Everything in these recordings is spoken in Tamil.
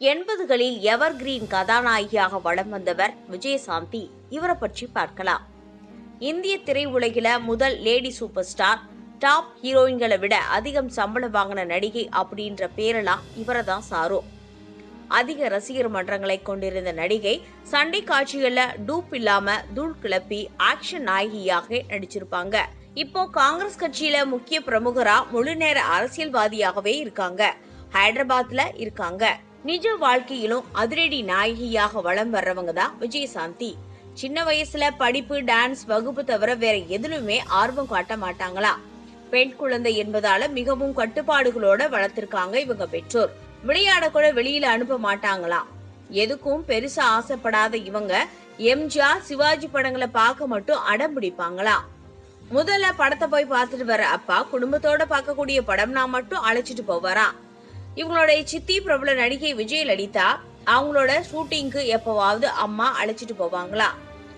80களில் எவர் கிரீன் கதாநாயகியாக வலம் வந்தவர் விஜயசாந்தி. இவரை பற்றி பார்க்கலாம். இந்திய திரையுலகில முதல் லேடி சூப்பர் ஸ்டார், டாப் ஹீரோயின்களை விட அதிகம் சம்பளம் வாங்கின நடிகை அப்படின்ற பேரெல்லாம் இவரை தான் சாரும். அதிக ரசிகர் மன்றங்களை கொண்டிருந்த நடிகை சண்டை காட்சிகள்ல டூப் இல்லாம தூள் கிளப்பி ஆக்ஷன் நாயகியாக நடிச்சிருப்பாங்க. இப்போ காங்கிரஸ் கட்சியில முக்கிய பிரமுகரா முழு நேர அரசியல்வாதியாகவே இருக்காங்க. ஹைதராபாத்ல இருக்காங்க. நிஜ வாழ்க்கையிலும் அதிரடி நாயகியாக வலம் வர்றவங்க தான் விஜயசாந்தி. சின்ன வயசுல படிப்பு, டான்ஸ் வகுப்பு தவிர வேற எதிலுமே ஆர்வம் காட்ட மாட்டாங்களா. பெண் குழந்தை என்பதால மிகவும் கட்டுப்பாடுகளோட வளர்த்திருக்காங்க இவங்க பெற்றோர். விளையாட கூட வெளியில அனுப்ப மாட்டாங்களாம். எதுக்கும் பெருசா ஆசைப்படாத இவங்க எம்ஜிஆர், சிவாஜி படங்களை பார்க்க மட்டும் அடம் பிடிப்பாங்களாம். முதல்ல படத்தை போய் பார்த்துட்டு வர அப்பா குடும்பத்தோட பார்க்கக்கூடிய படம்னா மட்டும் அழைச்சிட்டு போவாராம். இவங்களுடைய சித்தி பிரபல நடிகை விஜயலலிதா அவங்களோட ஷூட்டிங்க்கு எப்பவாவது அம்மா அழைச்சிட்டு போவாங்களா.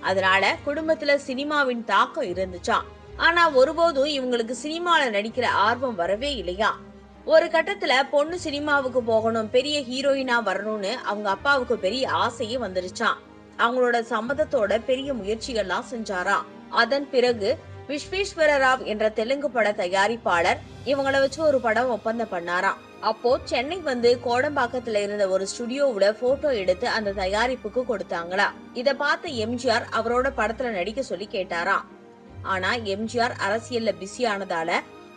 அதனால குடும்பத்துல சினிமாவின் தாக்கம் இருந்துச்சாம். ஆனா ஒருபோதும் இவங்களுக்கு சினிமால நடிக்கிற ஆர்வம் வரவே இல்லையா. ஒரு கட்டத்துல பொண்ணு சினிமாவுக்கு போகணும், பெரிய ஹீரோயினா வரணும்னு அவங்க அப்பாவுக்கு பெரிய ஆசையே வந்துருச்சாம். அவங்களோட சம்மதத்தோட பெரிய முயற்சிகள்லாம் செஞ்சாராம். அதன் பிறகு விஸ்வேஸ்வர ராவ் என்ற தெலுங்கு பட தயாரிப்பாளர் இவங்களை வச்சு ஒரு படம் ஒப்பந்தம் பண்ணாராம். அப்போ சென்னை வந்து கோடம்பாக்கத்துல இருந்த ஒரு ஸ்டுடியோவுல போட்டோ எடுத்து அந்த தயாரிப்புக்கு கொடுத்தாங்களா. இத பார்த்த எம்ஜிஆர் அவரோட படத்துல நடிக்க சொல்லி கேட்டாராம். ஆனா எம்ஜிஆர் அரசியல்ல பிஸி ஆனதால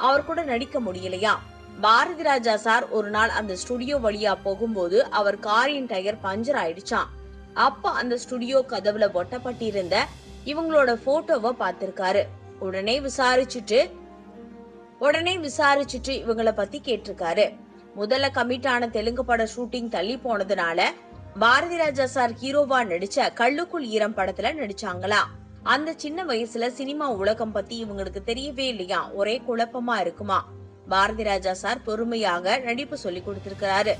அவர் கூட நடிக்க முடியலையா. பாரதி ராஜா சார் ஒரு நாள் அந்த ஸ்டுடியோ வழியா போகும்போது அவர் காரின் டயர் பஞ்சர் ஆயிடுச்சாம். அப்ப அந்த ஸ்டுடியோ கதவுல ஒட்டப்பட்டிருந்த இவங்களோட போட்டோவை பார்த்திருக்காரு. உடனே விசாரிச்சுட்டு இவங்களை பத்தி கேட்டிருக்காரு. முதல்ல கமிட் ஆன தெலுங்கு பட ஷூட்டிங் தள்ளி போனதுனால பாரதி ராஜா சார் ஹீரோவா நடிச்ச கள்ளுக்குள் ஈரம் படத்துல நடிச்சாங்களா. அந்த சின்ன வயசுல சினிமா உலகம் பத்தி இவங்களுக்கு தெரியவே இல்லையா. ஒரே குழப்பமா இருக்குமா. பாரதி ராஜா சார் பொறுமையாக நடிப்பு சொல்லி கொடுத்திருக்கிறாரு.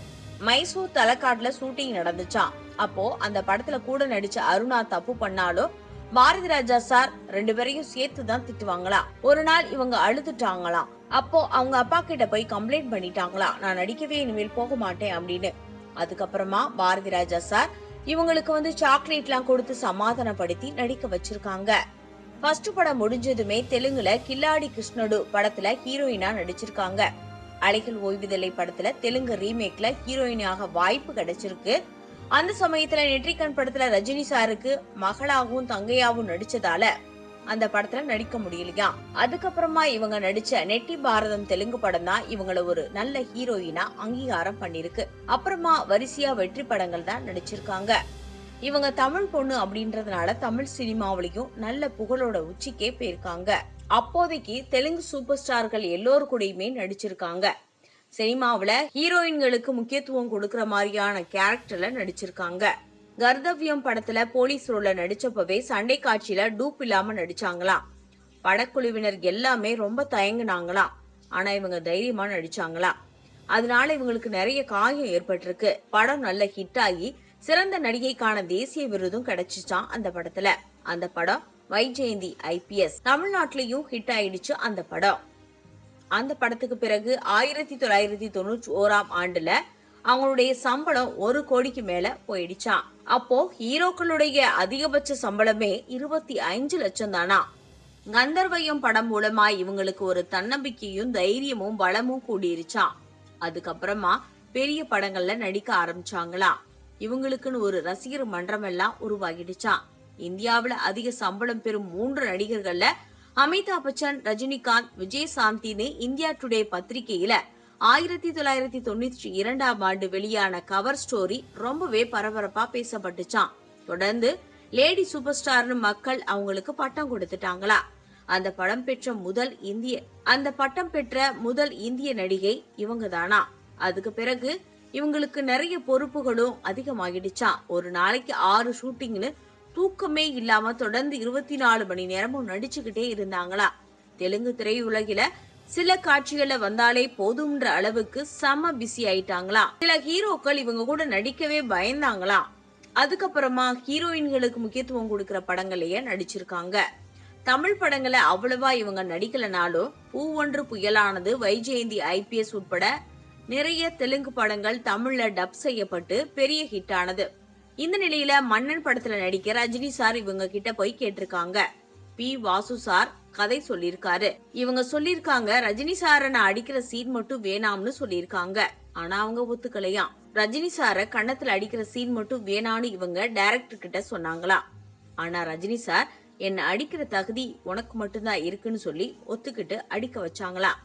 மைசூர் தலக்காட்டுல ஷூட்டிங் நடந்துச்சாம். அப்போ அந்த படத்துல கூட நடிச்ச அருணா தப்பு பண்ணாலும் பாரதி ராஜா சார் 2 பேரையும் சேர்த்து தான் திட்டுவாங்களாம். ஒரு நாள் இவங்க அழுதுட்டாங்களாம். அப்போ அவங்க அப்பா கிட்ட போய் கம்ப்ளைண்ட் பண்ணிட்டாங்களா, நான் நடிக்கவே இனிமேல் போக மாட்டேன் அப்படின்னு. அதுக்கப்புறமா பாரதி ராஜா சார் இவங்களுக்கு வந்து சாக்லேட் எல்லாம் கொடுத்து சமாதானப்படுத்தி நடிக்க வச்சிருக்காங்க. ஃபர்ஸ்ட் படம் முடிஞ்சதுமே தெலுங்குல கில்லாடி கிருஷ்ணடு படத்துல ஹீரோயினா நடிச்சிருக்காங்க. அலைகள் ஓய்வுதலை படத்துல தெலுங்கு ரீமேக்ல ஹீரோயினாக வாய்ப்பு கிடைச்சிருக்கு. அந்த சமயத்துல நெற்றிக்கண் படத்துல ரஜினி சாருக்கு மகளாகவும் தங்கையாவும் நடிச்சதால அந்த படத்துல நடிக்க முடியலையா. அதுக்கப்புறமா இவங்க நடிச்ச நெட்டி பாரதம் தெலுங்கு படம் தான் இவங்கள ஒரு நல்ல ஹீரோயினா அங்கீகாரம் பண்ணிருக்கு. அப்புறமா வரிசையா வெற்றி படங்கள் தான் நடிச்சிருக்காங்க. இவங்க தமிழ் பொண்ணு அப்படின்றதுனால தமிழ் சினிமாவிலையும் நல்ல புகழோட உச்சிக்கே போயிருக்காங்க. அப்போதைக்கு தெலுங்கு சூப்பர் ஸ்டார்கள் எல்லோரு கூடயுமே நடிச்சிருக்காங்க. சினிமாவில ஹீரோயின்களுக்கு முக்கியத்துவம் கொடுக்கற மாதிரியான கேரக்டர்ல நடிச்சிருக்காங்க. கர்தவ்யம் படத்துல போலீஸ் ரோல்ல நடிச்சப்பவே சண்டை காட்சியில டூப் இல்லாம நடிச்சாங்களாம். படக்குழுவினர் எல்லாமே ரொம்ப தயங்குனாங்களாம். ஆனா இவங்க தைரியமா நடிச்சாங்களா. அதனால இவங்களுக்கு நிறைய காயம் ஏற்பட்டிருக்கு. படம் நல்ல ஹிட் ஆகி சிறந்த நடிகைக்கான தேசிய விருதும் கிடைச்சிச்சான் அந்த படத்துல. அந்த படம் வைஜெயந்தி IPS. தமிழ்நாட்டிலையும் ஹிட் ஆயிடுச்சு அந்த படம். அந்த படத்துக்கு பிறகு 1991ஆம் ஆண்டுல அவங்களுடைய சம்பளம் 1 கோடிக்கு மேல போயிடுச்சான். அப்போ ஹீரோக்களுடைய அதிகபட்ச சம்பளமே 25 லட்சம் தானா. கந்தர்வயம் படம் மூலமா இவங்களுக்கு ஒரு தன்னம்பிக்கையும் தைரியமும் பலமும் கூடிருச்சான். அதுக்கப்புறமா பெரிய படங்கள்ல நடிக்க ஆரம்பிச்சாங்களாம். இவங்களுக்குன்னு ஒரு ரசிகர் மன்றம் எல்லாம் உருவாகிடுச்சான். இந்தியாவில அதிக சம்பளம் பெறும் 3 நடிகர்கள்ல அமிதாப் பச்சன், ரஜினிகாந்த், விஜயசாந்தின்னு இந்தியா டுடே பத்திரிகையில 1992ஆம் ஆண்டு வெளியான கவர் ஸ்டோரி ரொம்பவே பரபரப்பா பேசப்பட்டுச்சான். தொடர்ந்து லேடி சூப்பர் ஸ்டார்னு மக்கள் அவங்களுக்கு பட்டம் கொடுத்துட்டாங்களா. அந்த பட்டம் பெற்ற முதல் இந்திய நடிகை இவங்க தானா. அதுக்கு பிறகு இவங்களுக்கு நிறைய பொறுப்புகளும் அதிகமாகிடுச்சான். ஒரு நாளைக்கு 6 ஷூட்டிங்னு தூக்கமே இல்லாம தொடர்ந்து 24 மணி நேரமும் நடிச்சுக்கிட்டே இருந்தாங்களா. தெலுங்கு திரையுலகில சில காட்சிகள்ல வந்தாலே போதும்ன்ற அளவுக்கு செம பிஸி ஆயிட்டாங்களா. சில ஹீரோக்கள் இவங்க கூட நடிக்கவே பயந்தாங்களா. அதுக்கப்புறமா ஹீரோயின்களுக்கு முக்கியத்துவம் கொடுக்கிற படங்களையே நடிச்சிருக்காங்க. தமிழ் படங்களை அவ்வளவா இவங்க நடிக்கலனாலும் பூ ஒன்று புயலானது, வைஜெயந்தி IPS உட்பட நிறைய தெலுங்கு படங்கள் தமிழ்ல டப் செய்யப்பட்டு பெரிய ஹிட் ஆனது. இந்த நிலையில மன்னன் படத்துல நடிக்க ரஜினி சார் இவங்க கிட்ட போய் கேட்டிருக்காங்க. பி. வாசு சார் கதை சொல்லிருக்காரு. இவங்க சொல்லிருக்காங்க ரஜினி சார நான் அடிக்கிற சீன் மட்டும் வேணாம்னு சொல்லிருக்காங்க. ஆனா அவங்க ஒத்துக்கலையாம். ரஜினி சார கன்னத்துல அடிக்கிற சீன் மட்டும் வேணான்னு இவங்க டைரக்டர் கிட்ட சொன்னாங்களாம். ஆனா ரஜினி சார் என்ன அடிக்கிற தகுதி உனக்கு மட்டும்தான் இருக்குன்னு சொல்லி ஒத்துக்கிட்டு அடிக்க வச்சாங்களாம்.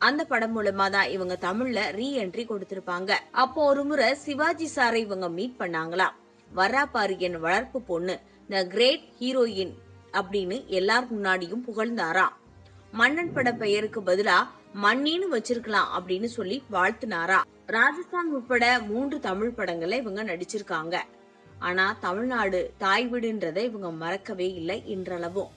அந்த படம் மூலமா தான் இவங்க தமிழ்ல ரீ என்ட்ரி கொடுத்திருப்பாங்க. அப்போ ஒரு முறை சிவாஜி சாரை இவங்க மீட் பண்ணாங்களாம். வரா பாரு என் வளர்ப்பு பொண்ணு, த கிரேட் ஹீரோயின் அப்படின்னு எல்லார் முன்னாடியும் புகழ்ந்தாராம். மன்னன் பட பெயருக்கு பதிலா மன்னின்னு வச்சிருக்கலாம் அப்படின்னு சொல்லி வாழ்த்துனாராம். ராஜஸ்தான் உட்பட 3 தமிழ் படங்கள்ல இவங்க நடிச்சிருக்காங்க. ஆனா தமிழ்நாடு தாய் வீடுன்றதை இவங்க மறக்கவே இல்லை இன்றளவும்.